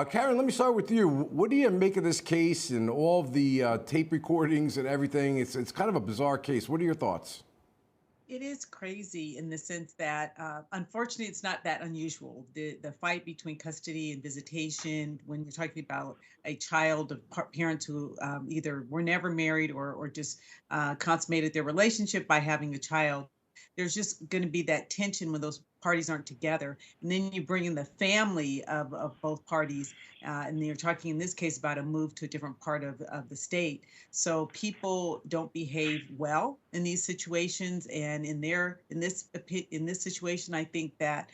Karen, let me start with you. What do you make of this case and all of the tape recordings and everything? It's kind of a bizarre case. What are your thoughts? It is crazy in the sense that, unfortunately, it's not that unusual. The fight between custody and visitation, when you're talking about a child of parents who either were never married or just consummated their relationship by having a child, there's just going to be that tension when those parties aren't together. And then you bring in the family of both parties, and you're talking in this case about a move to a different part of the state. So people don't behave well in these situations, and in this situation, I think that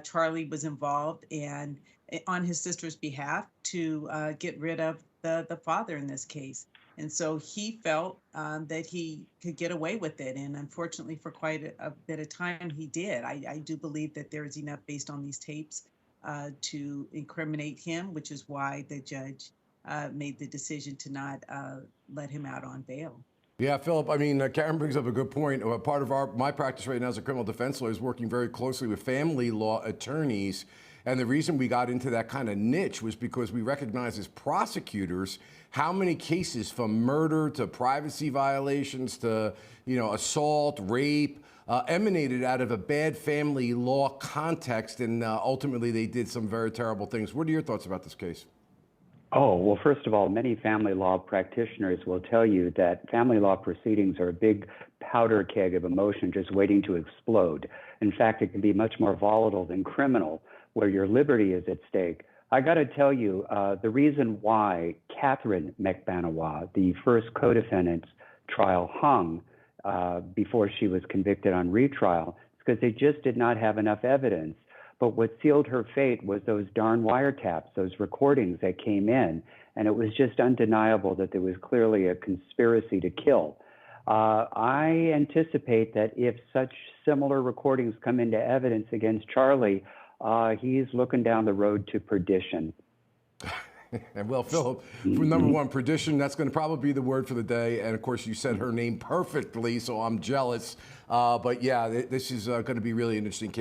Charlie was involved and on his sister's behalf to get rid of the father in this case. And so he felt that he could get away with it. And unfortunately, for quite a bit of time, he did. I do believe that there is enough based on these tapes to incriminate him, which is why the judge made the decision to not let him out on bail. Yeah, Philip, I mean, Karen brings up a good point. Part of my practice right now as a criminal defense lawyer is working very closely with family law attorneys. And the reason we got into that kind of niche was because we recognize as prosecutors how many cases from murder to privacy violations to, assault, rape, emanated out of a bad family law context. And ultimately, they did some very terrible things. What are your thoughts about this case? Oh, well, first of all, many family law practitioners will tell you that family law proceedings are a big powder keg of emotion just waiting to explode. In fact, it can be much more volatile than criminal, where your liberty is at stake. I got to tell you, the reason why Katherine Magbanua, the first co-defendant's trial hung before she was convicted on retrial, is because they just did not have enough evidence. But what sealed her fate was those darn wiretaps, those recordings that came in, and it was just undeniable that there was clearly a conspiracy to kill. I anticipate that if such similar recordings come into evidence against Charlie, he's looking down the road to perdition. And well, Philip, for number one, perdition, that's going to probably be the word for the day. And of course, you said her name perfectly, so I'm jealous. But yeah, this is going to be really an interesting case.